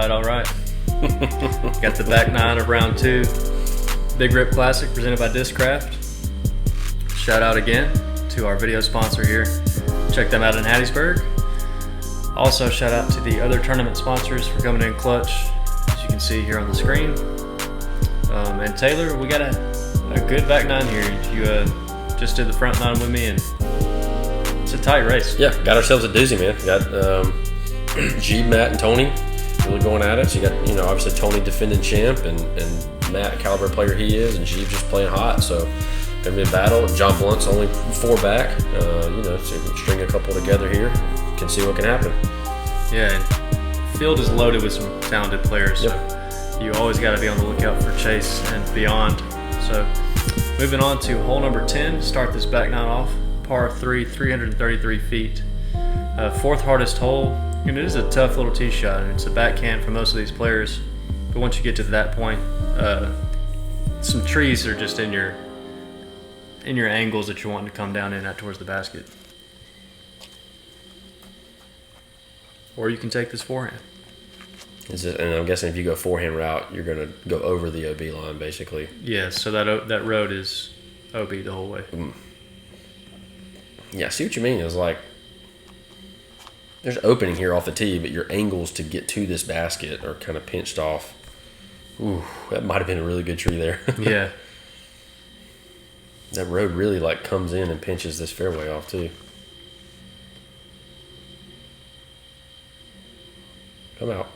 right, all right. Got the back nine of round 2. Big Rip Classic presented by Discraft. Shout out again to our video sponsor here. Check them out in Hattiesburg. Also, shout out to the other tournament sponsors for coming in clutch, as you can see here on the screen. And Taylor, we got a good back nine here. You just did the front nine with me, and it's a tight race. Yeah, got ourselves a doozy, man. Got Nageeb, Matt, and Tony really going at it. So you got, obviously Tony defending champ, and Matt, caliber player he is, and Nageeb just playing hot. So gonna be a battle. John Blount's only 4 back. So you can string a couple together here. Can see what can happen. Yeah, and field is loaded with some talented players. Yep. So you always got to be on the lookout for chase and beyond. So moving on to hole number 10. Start this back nine off. Par 3, 333 feet. 4th hardest hole. And it is a tough little tee shot, and it's a backhand for most of these players. But once you get to that point, some trees are just in your angles that you're wanting to come down in at towards the basket. Or you can take this forehand. And I'm guessing if you go forehand route, you're going to go over the OB line, basically. Yeah, so that road is OB the whole way. Yeah, I see what you mean. It's like there's opening here off the tee, but your angles to get to this basket are kind of pinched off. Ooh, that might have been a really good tree there. Yeah. That road really comes in and pinches this fairway off too. Come out.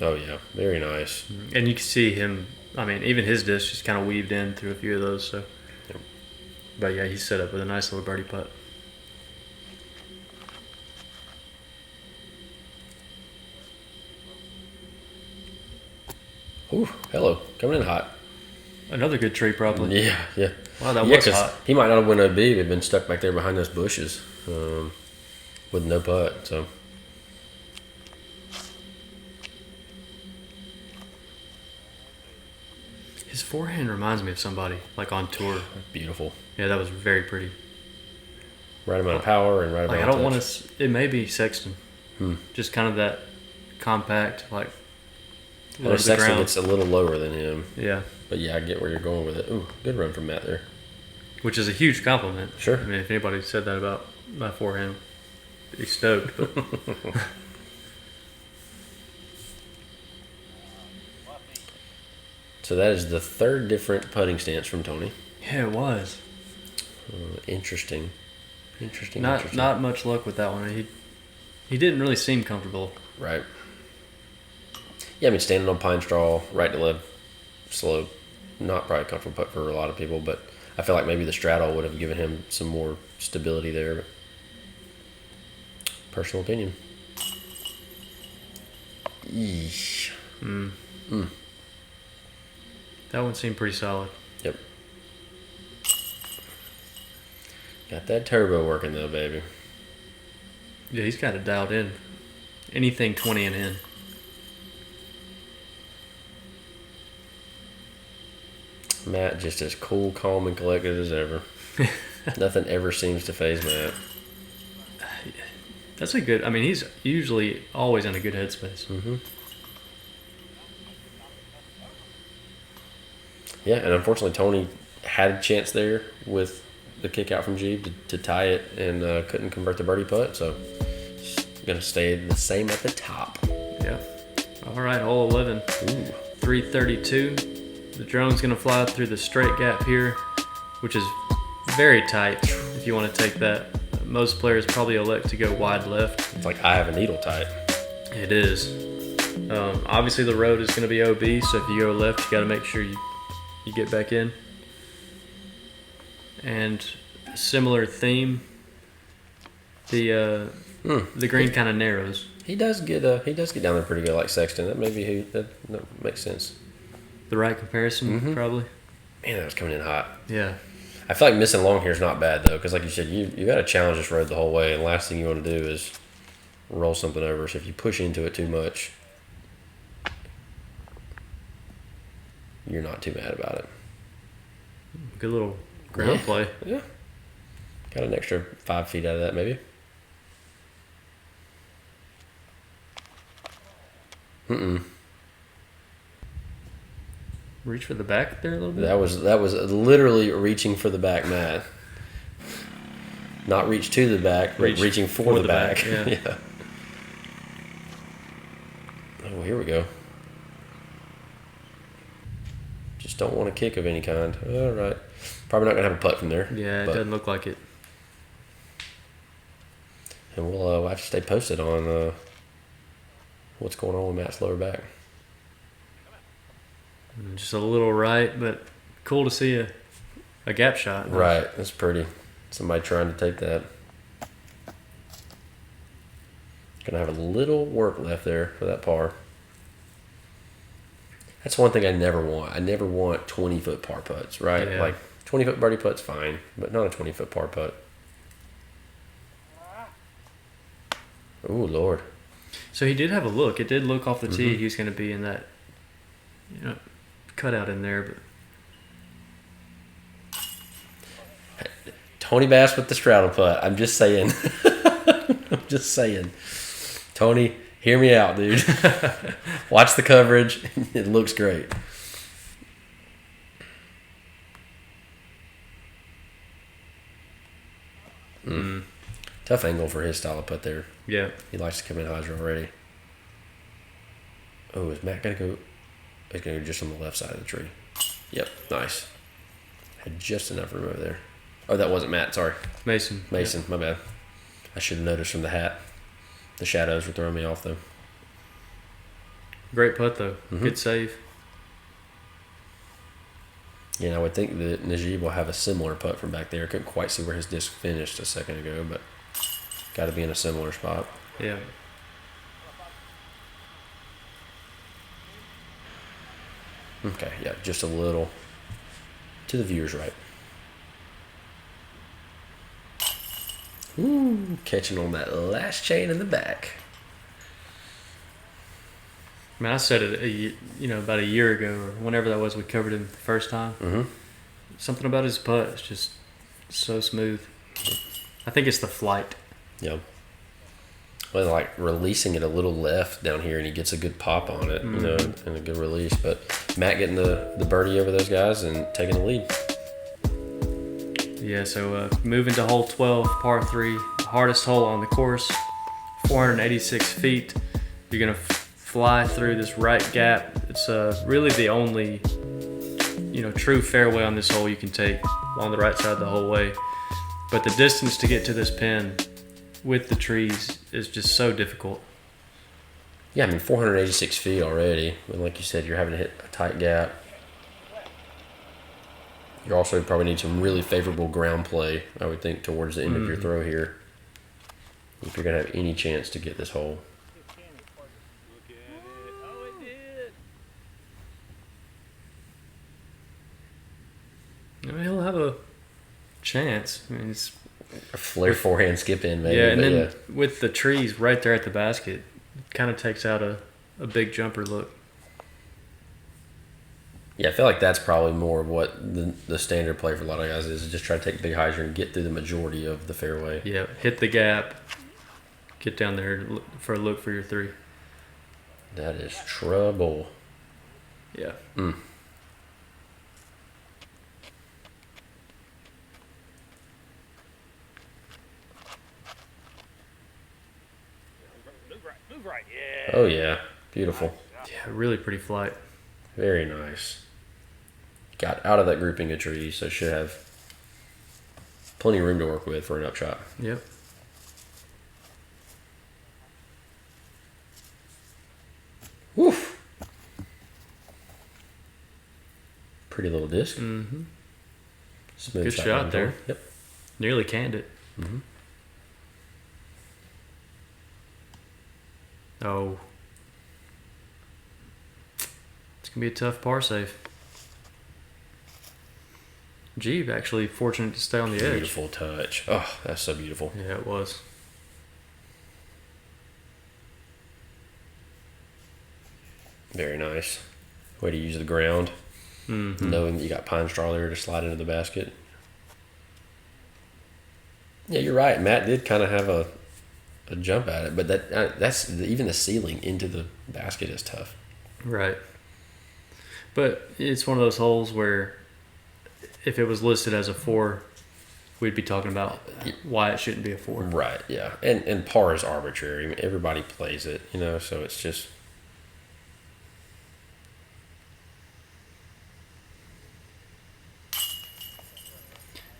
Oh yeah, very nice. And you can see him, even his disc just kind of weaved in through a few of those. So, Yep. But yeah, he's set up with a nice little birdie putt. Ooh, hello, coming in hot. Another good tree, probably. Yeah. Wow, that was 'cause hot. he might not have won OB. They've been stuck back there behind those bushes with no putt. So. His forehand reminds me of somebody on tour. Beautiful. Yeah, that was very pretty. Right amount of power and right amount I of don't touch. want to. It may be Sexton. Just kind of that compact, low to the Sexton ground. gets a little lower than him. Yeah, But yeah, I get where you're going with it. Ooh, good run from Matt there. which is a huge compliment. Sure. If anybody said that about my forehand, I'd be stoked. But So that is the 3rd different putting stance from Tony. yeah, it was. Interesting. Not much luck with that one. He didn't really seem comfortable. Right. Yeah, standing on pine straw, right to left slope, not probably a comfortable putt for a lot of people, but I feel like maybe the straddle would have given him some more stability there. Personal opinion. Eesh. That one seemed pretty solid. Yep. Got that turbo working though, baby. Yeah, he's got it dialed in. Anything 20 and in. Matt just as cool, calm, and collected as ever. Nothing ever seems to faze Matt. That's a good. He's usually always in a good headspace. Yeah, and unfortunately Tony had a chance there with the kick out from Nageeb to tie it and couldn't convert the birdie putt, so going to stay the same at the top. Yeah. All right, hole 11. Ooh. 332. The drone's going to fly through the straight gap here, which is very tight if you want to take that. Most players probably elect to go wide left. It's like I have a needle tight. It is. Obviously the road is going to be OB, so if you go left, you got to make sure you get back in. And similar theme, the green kind of narrows. He does get down there pretty good, like Sexton. That that makes sense. The right comparison, probably. Man, that was coming in hot. Yeah. I feel like missing long here is not bad though, because like you said, you got to challenge this road the whole way, and the last thing you want to do is roll something over. So if you push into it too much, you're not too mad about it. Good little ground play. Yeah. Got an extra 5 feet out of that, maybe. Reach for the back there a little bit? That was literally reaching for the back, Matt. Not reach to the back, but reaching for the back. Yeah. Yeah. Oh, here we go. Just don't want a kick of any kind. All right. Probably not going to have a putt from there. Yeah, it doesn't look like it. And we'll have to stay posted on what's going on with Matt's lower back. Just a little right, but cool to see a gap shot. Right. That's pretty. Somebody trying to take that. Gonna have a little work left there for that par. That's one thing I never want. I never want 20-foot par putts, right? Yeah. Like 20-foot birdie putt's fine, but not a 20-foot par putt. Oh Lord. So he did have a look. It did look off the tee. He was going to be in that, cutout in there, but. Tony Bass with the straddle putt. I'm just saying. I'm just saying. Tony, hear me out, dude. Watch the coverage. It looks great. Tough angle for his style of putt there. Yeah. He likes to come in hyzer already. Oh, is Matt going to go? He's going to go just on the left side of the tree. Yep, nice. Had just enough room over there. Oh, that wasn't Matt, sorry. Mason, my bad. I should have noticed from the hat. The shadows were throwing me off, though. Great putt, though. Good save. Yeah, I would think that Nageeb will have a similar putt from back there. I couldn't quite see where his disc finished a second ago, but got to be in a similar spot. Yeah. Okay, yeah, just a little to the viewer's right. Ooh, catching on that last chain in the back. I mean, I said it, about a year ago or whenever that was we covered him the first time. Mm-hmm. Something about his putt is just so smooth. I think it's the flight. Yeah. Well, like releasing it a little left down here, and he gets a good pop on it, and a good release. But Matt getting the birdie over those guys and taking the lead. Yeah, so moving to hole 12, par 3, hardest hole on the course, 486 feet. You're going to fly through this right gap. It's really the only, true fairway on this hole you can take on the right side the whole way. But the distance to get to this pin with the trees is just so difficult. Yeah, I mean, 486 feet already. And like you said, you're having to hit a tight gap. You also probably need some really favorable ground play, I would think, towards the end of your throw here, if you're going to have any chance to get this hole. I mean, he'll have a chance. I mean, it's A flare forehand skip in, maybe. yeah, and then with the trees right there at the basket, it kind of takes out a big jumper look. Yeah, I feel like that's probably more of what the standard play for a lot of guys is just try to take the big hyzer and get through the majority of the fairway. Yeah, hit the gap, get down there for a look for your 3. That is trouble. Yeah. Move right, yeah. Oh, yeah. Beautiful. Yeah, really pretty flight. Very nice. Got out of that grouping of trees, so should have plenty of room to work with for an upshot. Yep. Woof. Pretty little disc. Mm-hmm. Smooth Good side shot down there. door. Yep. Nearly canned it. Mm-hmm. Oh. It's going to be a tough par save. Nageeb actually fortunate to stay on the edge. Beautiful touch. Oh, that's so beautiful. Yeah, it was. Very nice. Way to use the ground. Mm-hmm. Knowing that you got pine straw there to slide into the basket. Yeah, you're right. Matt did kind of have a jump at it, but that's even the ceiling into the basket is tough. Right. But it's one of those holes where if it was listed as a 4, we'd be talking about why it shouldn't be a 4. Right, yeah. And par is arbitrary. I mean, everybody plays it, you know, so it's just...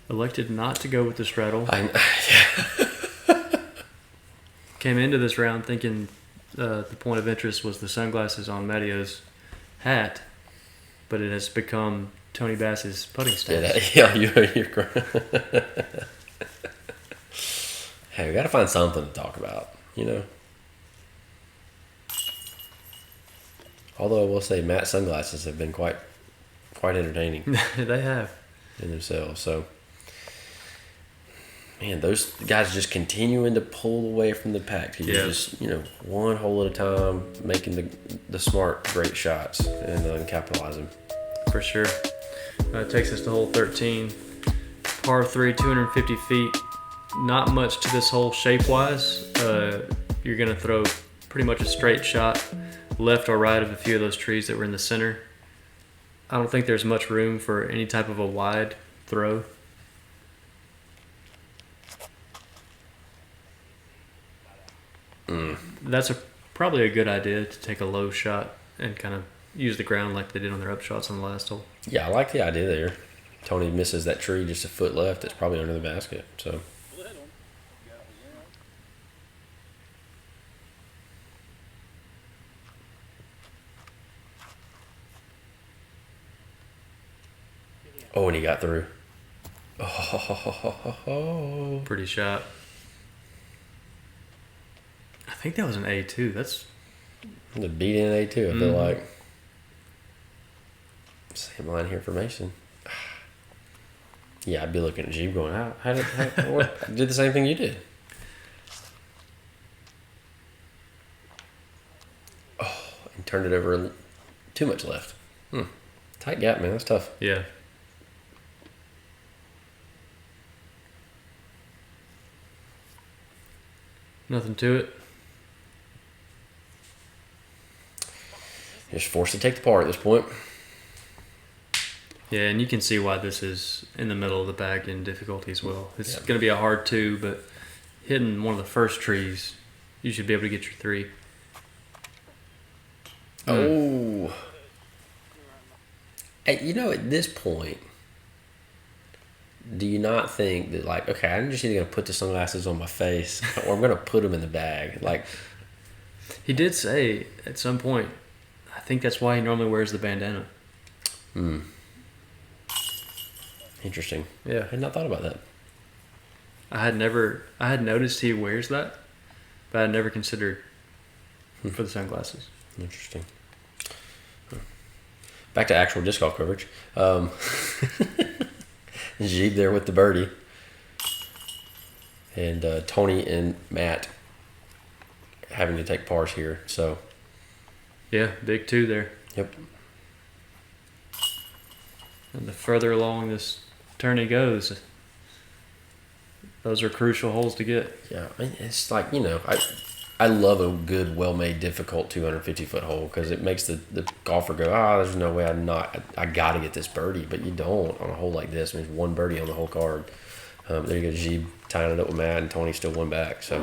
Elected not to go with the straddle. Yeah. Came into this round thinking the point of interest was the sunglasses on Matteo's hat, but it has become Tony Bass's putting stance. You're correct. Hey, we got to find something to talk about, you know. Although I will say, Matt's sunglasses have been quite entertaining. They have in themselves. So, man, those guys just continuing to pull away from the pack. You just, you know, one hole at a time, making the smart, great shots and capitalizing. For sure. It takes us to hole 13. Par 3, 250 feet. Not much to this hole shape-wise. You're going to throw pretty much a straight shot left or right of a few of those trees that were in the center. I don't think there's much room for any type of a wide throw. That's probably a good idea to take a low shot and kind of use the ground like they did on their upshots on the last hole. Yeah, I like the idea there. Tony misses that tree just a foot left. It's probably under the basket. So. Oh, and he got through. Oh. Pretty shot. I think that was an A2. That's the beat in A2. I feel like. Same line here for Mason. Yeah, I'd be looking at Nageeb going, how what? I did the same thing you did. Oh, and turned it over too much left. Tight gap, man. That's tough. Yeah. Nothing to it. Just forced to take the par at this point. Yeah, and you can see why this is in the middle of the bag in difficulty as well. It's going to be a hard 2, but hitting one of the first trees, you should be able to get your 3. Oh. Hey, you know, at this point, do you not think that, like, okay, I'm just either going to put the sunglasses on my face or I'm going to put them in the bag? Like, he did say at some point, I think that's why he normally wears the bandana. Interesting. Yeah. I had not thought about that. I had noticed he wears that, but I had never considered for the sunglasses. Interesting. Back to actual disc golf coverage. Nageeb there with the birdie. And Tony and Matt having to take pars here. So, yeah, big 2 there. Yep. And the further along this tourney goes, those are crucial holes to get. Yeah, I mean, it's like, you know, I love a good, well-made, difficult 250-foot hole because it makes the golfer go, there's no way I got to get this birdie. But you don't on a hole like this. I mean, it's one birdie on the whole card. There you go, Nageeb tying it up with Matt, and Tony still one back. So.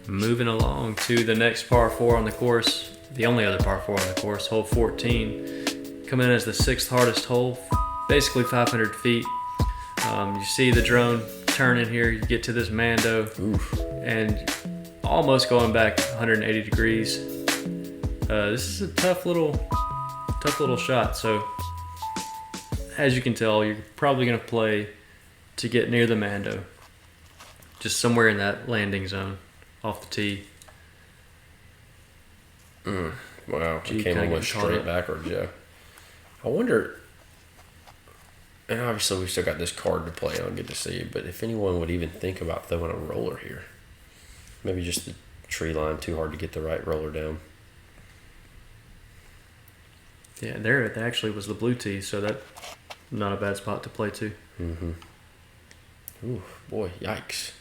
Moving along to the next par 4 on the course, the only other par 4 on the course, hole 14. Coming in as the 6th hardest hole, basically 500 feet. You see the drone turning here, you get to this Mando, and almost going back 180 degrees. This is a tough little shot, so as you can tell, you're probably going to play to get near the Mando, just somewhere in that landing zone. Off the tee. Wow, Gee, came kinda almost getting caught straight up. backwards, yeah. I wonder, and obviously we still got this card to play on, get to see, but if anyone would even think about throwing a roller here. Maybe just the tree line too hard to get the right roller down. Yeah, there it actually was the blue tee, so that not a bad spot to play too. Mm-hmm. Ooh, boy, yikes.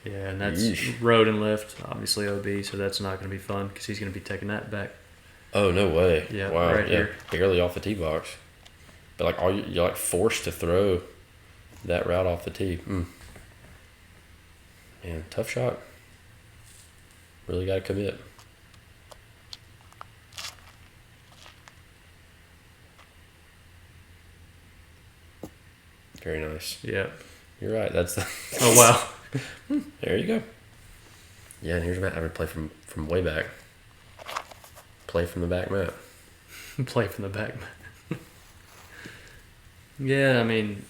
Yeah, and that's Yeesh. road and lift, obviously OB, so that's not going to be fun because he's going to be taking that back. Oh, no way. Yeah, wow. right here. Barely off the tee box. But like you're like forced to throw that route off the tee. Man, tough shot. Really got to commit. Very nice. Yeah. You're right. That's the. Oh, wow. There you go. Yeah, and here's Matt having to play from way back. Play from the back, Matt. Play from the back. Yeah, I mean,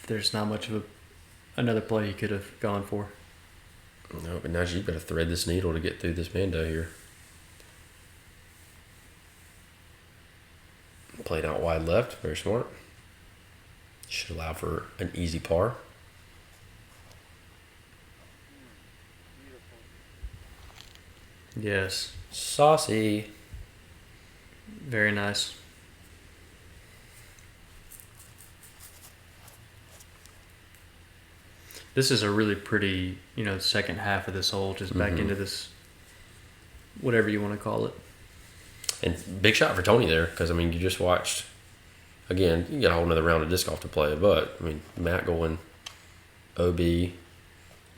there's not much of another play he could have gone for. No, but now you've got to thread this needle to get through this Mando here. Played out wide left. Very smart. Should allow for an easy par. Yes. Saucy. Very nice. This is a really pretty, second half of this hole, just back into this, whatever you want to call it. And big shot for Tony there, because, I mean, you just watched, again, you got a whole another round of disc golf to play, but, I mean, Matt going OB,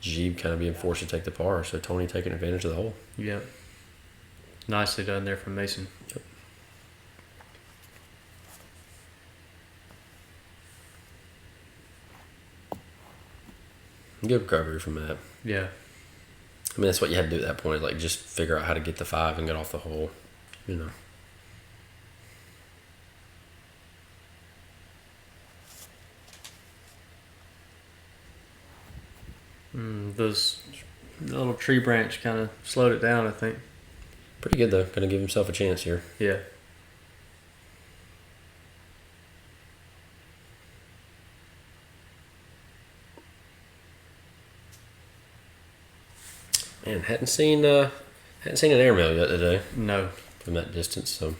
Nageeb kind of being forced to take the par, so Tony taking advantage of the hole. Yep. Nicely done there from Mason. Yep. Good recovery from that. Yeah. I mean, that's what you had to do at that point, like just figure out how to get the 5 and get off the hole, Those little tree branch kind of slowed it down, I think. Pretty good, though. Going to give himself a chance here. Yeah. Man, hadn't seen an airmail yet today No. from that distance, so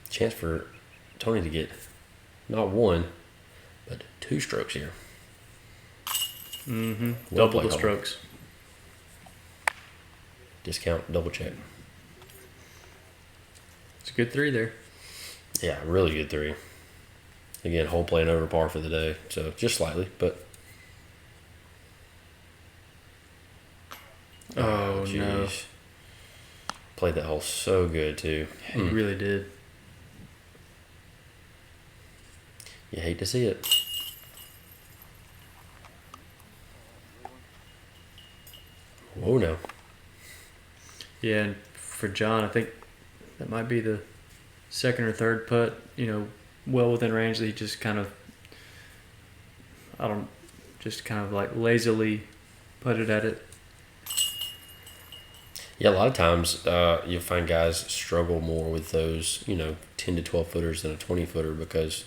chance for Tony to get not 1, but 2 strokes here. Mm-hmm. Well Double the played, strokes. Discount, double check. It's a good 3 there. Yeah, really good 3. Again, hole playing over par for the day, so just slightly, but. Oh, no. Jeez. Played that hole so good, too. He really did. You hate to see it. Whoa, no. Yeah, and for John, I think that might be the second or third putt, well within range that he just kind of, like lazily putted at it. Yeah, a lot of times you'll find guys struggle more with those, 10 to 12 footers than a 20 footer because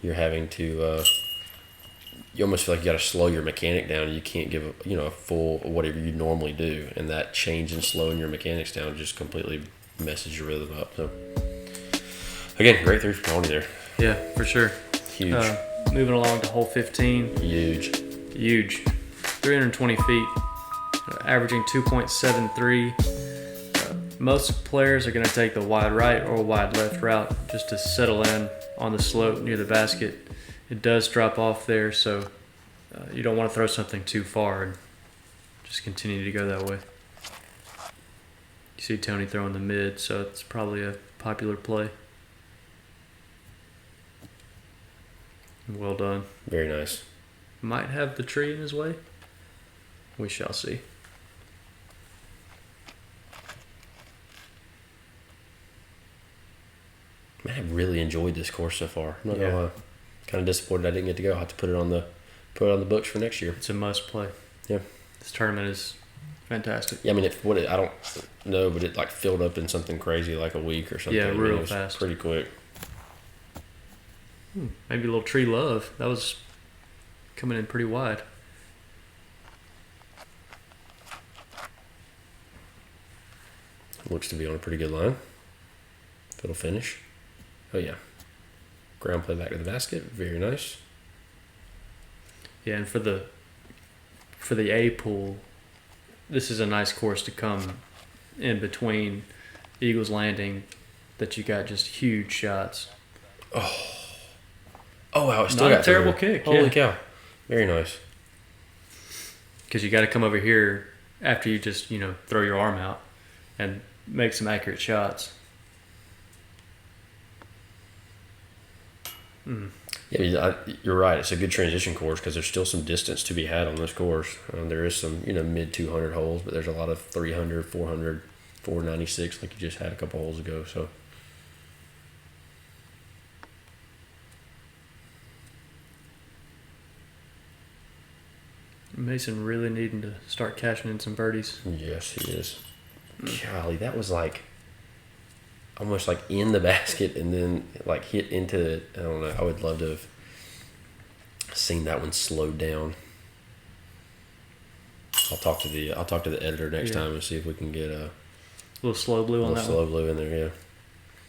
you're having to, you almost feel like you got to slow your mechanic down. You can't give a full whatever you normally do, and that change in slowing your mechanics down just completely messes your rhythm up. So, again, great 3 for Tony there. Yeah, for sure. Huge. Moving along to hole 15. Huge. 320 feet, averaging 2.73. Most players are going to take the wide right or wide left route just to settle in on the slope near the basket. It does drop off there, so you don't want to throw something too far and just continue to go that way. You see Tony throwing the mid, so it's probably a popular play. Well done. Very nice. Might have the tree in his way. We shall see. Man, I really enjoyed this course so far. I'm not gonna lie. Kind of disappointed I didn't get to go. I'll have to put it on the books for next year. It's a must play. Yeah. This tournament is Fantastic. Yeah, I mean, I don't know, but it like filled up in something crazy like a week or something. Yeah, I mean, real it was fast. pretty quick. Maybe a little tree love. That was coming in pretty wide. Looks to be on a pretty good line. Fiddle finish. Oh yeah. Ground play back to the basket. Very nice. Yeah, and for the A pool, this is a nice course to come in between Eagles Landing that you got just huge shots. Oh wow, it still Not a got terrible through. kick. Holy Yeah. cow. Very nice. Because you got to come over here after you just, throw your arm out and make some accurate shots. Yeah, you're right. It's a good transition course because there's still some distance to be had on this course. There is some, mid 200 holes, but there's a lot of 300, 400, 496 like you just had a couple holes ago. So Mason really needing to start cashing in some birdies. yes, he is. Golly, that was like almost like in the basket and then like hit into it. I don't know. I would love to have seen that one slowed down. I'll talk to the editor next time and see if we can get a little slow blue on that slow one. blue in there. Yeah.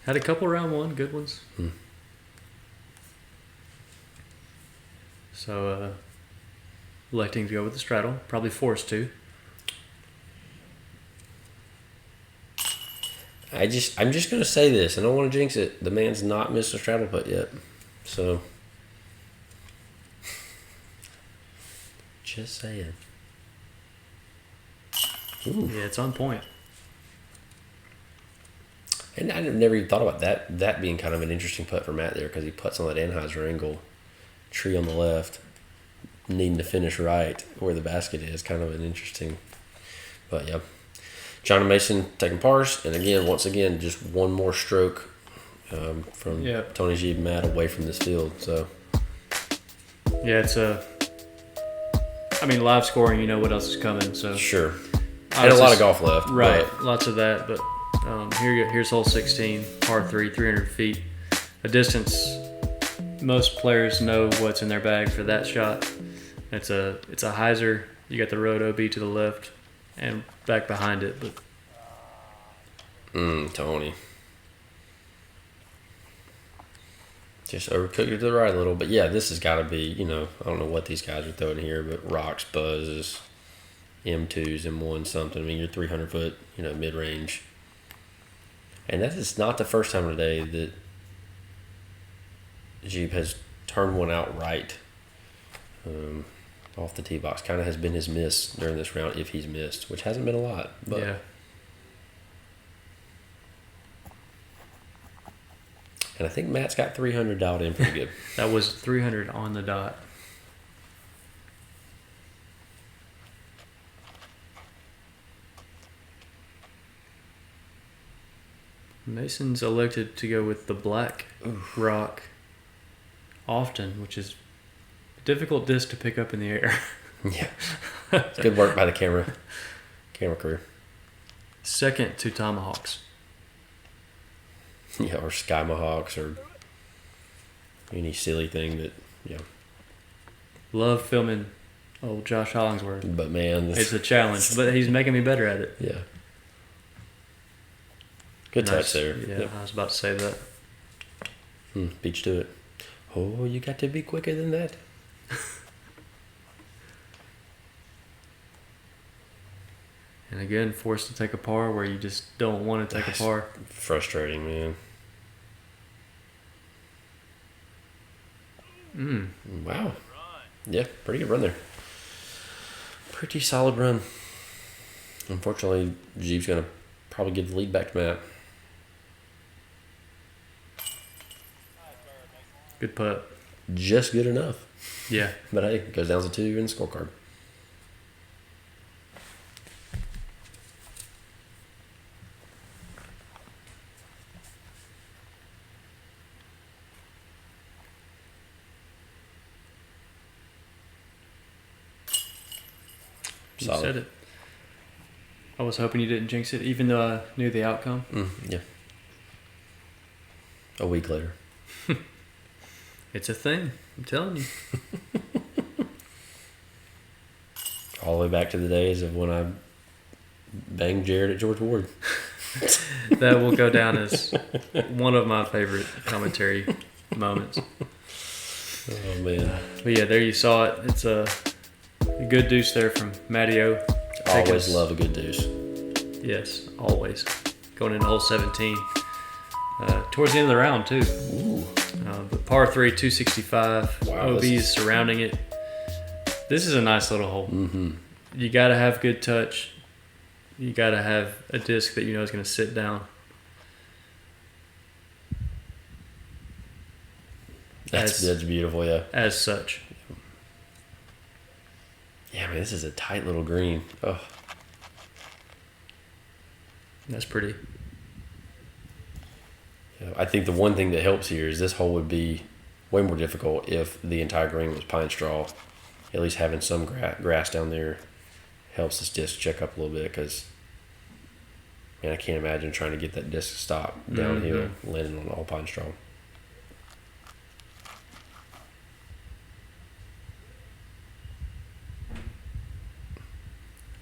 Had a couple round one, good ones. So, electing to go with the straddle, probably forced to. I'm just gonna say this. I don't want to jinx it. The man's not missed a straddle putt yet, so just saying. Ooh. Yeah, it's on point. And I never even thought about that being kind of an interesting putt for Matt there because he putts on that Anheuser angle, tree on the left, needing to finish right where the basket is. Kind of an interesting, but yeah. John and Mason taking pars, and once again, just one more stroke from Tony G and Matt away from this field. So yeah, it's live scoring. You know what else is coming. So sure, and a lot of golf left. Right, lots of that. But here's hole 16, par 3, 300 feet, a distance most players know what's in their bag for that shot. It's a hyzer. You got the road OB to the left and back behind it, but Tony just overcooked it to the right a little. But yeah, this has got to be, I don't know what these guys are throwing here, but rocks, buzzes, M2s, M1 something. I mean, you're 300 foot, mid range, and that is not the first time today that Jeep has turned one out right. Off the tee box kind of has been his miss during this round if he's missed, which hasn't been a lot. But yeah. And I think Matt's got 300 dialed in pretty good. That was 300 on the dot. Mason's elected to go with the black rock often, which is a difficult disc to pick up in the air. Yeah. It's good work by the camera crew. Second to tomahawks. Yeah, or Sky Mohawks or any silly thing that, Love filming old Josh Hollingsworth. But man, It's a challenge, but he's making me better at it. Yeah. Good touch there. Yeah, I was about to say that. Beach to it. Oh, you got to be quicker than that. And again, forced to take a par where you just don't want to take a par. Frustrating, man. Wow. Yeah, pretty good run there. Pretty solid run. Unfortunately, Jeeves going to probably give the lead back to Matt. Good putt. Just good enough. Yeah. But hey, it goes down to 2 in the scorecard. You Solid. said it. I was hoping you didn't jinx it, even though I knew the outcome. Yeah. A week later. It's a thing. I'm telling you. All the way back to the days of when I banged Jared at George Ward. That will go down as one of my favorite commentary moments. Oh, man. But yeah, there you saw it. It's a good deuce there from Matteo. Always love a good deuce. Yes, always. Going into hole 17. Towards the end of the round, too. Ooh. But par 3, 265. Wow, OB is surrounding it. This is a nice little hole. Mm-hmm. You got to have good touch. You got to have a disc that you know is going to sit down. That's beautiful, yeah. As such. Yeah, man, this is a tight little green. Oh. That's pretty. Yeah, I think the one thing that helps here is this hole would be way more difficult if the entire green was pine straw. At least having some grass down there helps this disc check up a little bit because, man, I can't imagine trying to get that disc to stop downhill, landing on all pine straw.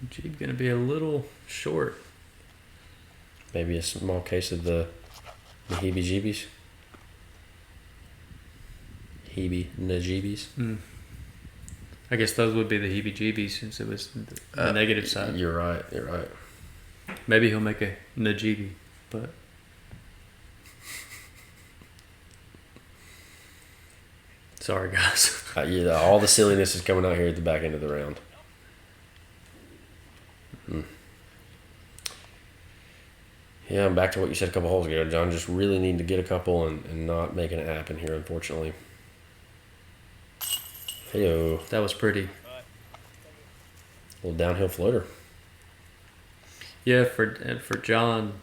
Jeep going to be a little short. Maybe a small case of the heebie-jeebies. Nageebies. I guess those would be the heebie-jeebies since it was the negative side. You're right. Maybe he'll make a Nageeb, but sorry, guys. Yeah, all the silliness is coming out here at the back end of the round. Yeah, I'm back to what you said a couple holes ago, John. Just really need to get a couple and not making it happen here, unfortunately. Hey-o. That was pretty. Little downhill floater. Yeah, for John,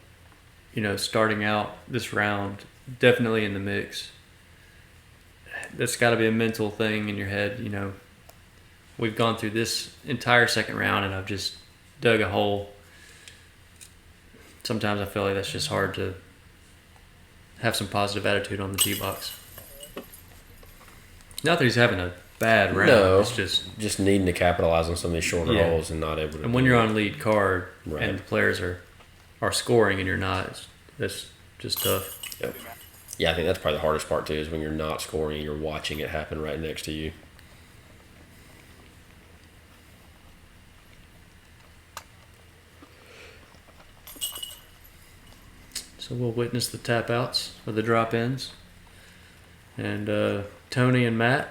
starting out this round, definitely in the mix. That's got to be a mental thing in your head. We've gone through this entire second round, and I've just dug a hole. Sometimes I feel like that's just hard to have some positive attitude on the tee box. Not that he's having a bad round. No, it's just needing to capitalize on some of these shorter holes and not able to. And when you're on lead card Right. and the players are scoring and you're not, that's just tough. Yep. Yeah, I think that's probably the hardest part too, is when you're not scoring and you're watching it happen right next to you. So we'll witness the tap outs or the drop ins. And Tony and Matt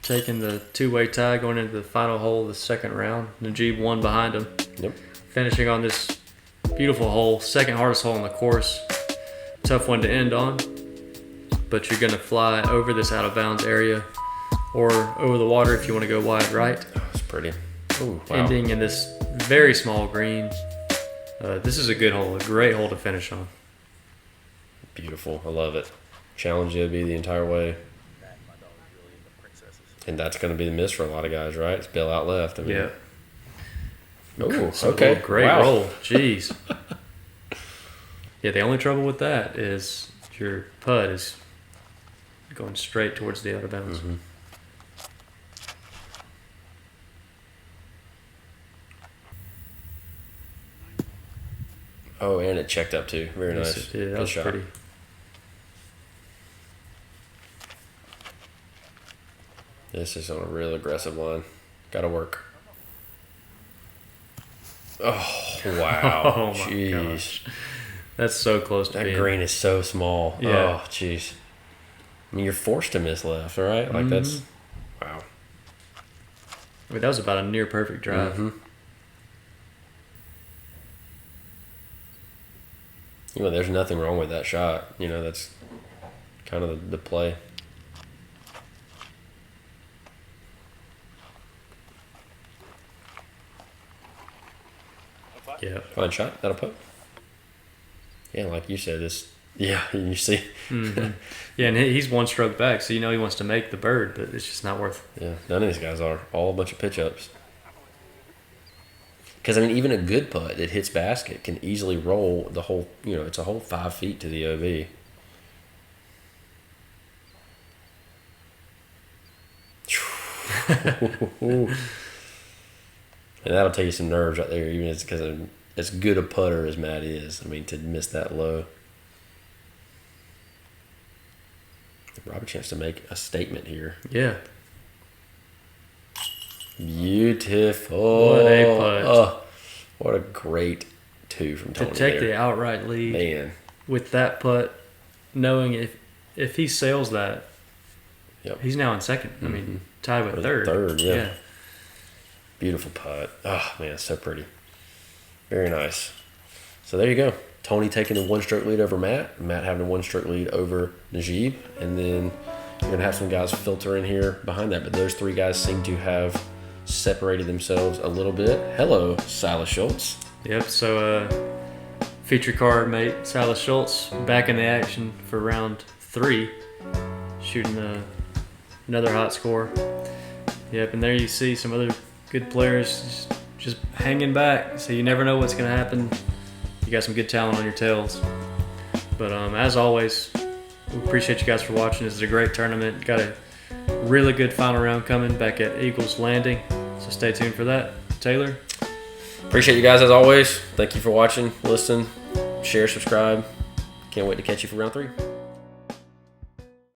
taking the two-way tie going into the final hole of the second round. Nageeb one behind him. Yep. Finishing on this beautiful hole, second hardest hole on the course. Tough one to end on. But you're going to fly over this out-of-bounds area or over the water if you want to go wide right. Oh, that's pretty. Ooh, wow. Ending in this very small green. This is a good hole, a great hole to finish on. Beautiful. I love it. Challenge you to be the entire way. And that's going to be the miss for a lot of guys, right? It's Bill out left. I mean, Yeah. Oh, So okay. great Wow. roll. Jeez. Yeah, the only trouble with that is your putt is going straight towards the out of bounds. Mm-hmm. Oh, and it checked up too. Very Yes, nice. it did. That Good was shot. pretty. This is on a real aggressive line. Got to work. Oh, wow. Oh, my Jeez. gosh. That's so close to That being. green is so small. Yeah. Oh, jeez. I mean, you're forced to miss left, right? Like, that's... Wow. I mean, that was about a near perfect drive. Mm-hmm. There's nothing wrong with that shot. That's kind of the play. Yeah. Fine shot. That'll put. Yeah, like you said, you see. Mm-hmm. Yeah, and he's one stroke back, so he wants to make the bird, but it's just not worth. Yeah, none of these guys are. All a bunch of pitch ups. Because, I mean, even a good putt that hits basket can easily roll the whole, it's a whole 5 feet to the OB. And that'll take you some nerves right there, even because as good a putter as Matt is. I mean, to miss that low. Rob a chance to make a statement here. Yeah. Beautiful. What a putt. Oh, what a great 2 from Tony. To take the outright lead, man, with that putt, knowing if he sails that, yep. he's now in second. I mean, tied with third. Third, yeah. Beautiful putt. Oh, man, so pretty. Very nice. So there you go. Tony taking a 1-stroke lead over Matt. Matt having a 1-stroke lead over Nageeb. And then you're going to have some guys filter in here behind that. But those 3 guys seem to have separated themselves a little bit. Hello, Silas Schultz. Yep, so feature card mate Silas Schultz back in the action for round 3, shooting another hot score. Yep, and there you see some other good players just hanging back. So you never know what's going to happen. You got some good talent on your tails. But as always, we appreciate you guys for watching. This is a great tournament. Got a really good final round coming back at Eagles Landing. So stay tuned for that. Taylor? Appreciate you guys as always. Thank you for watching, listening, share, subscribe. Can't wait to catch you for round 3.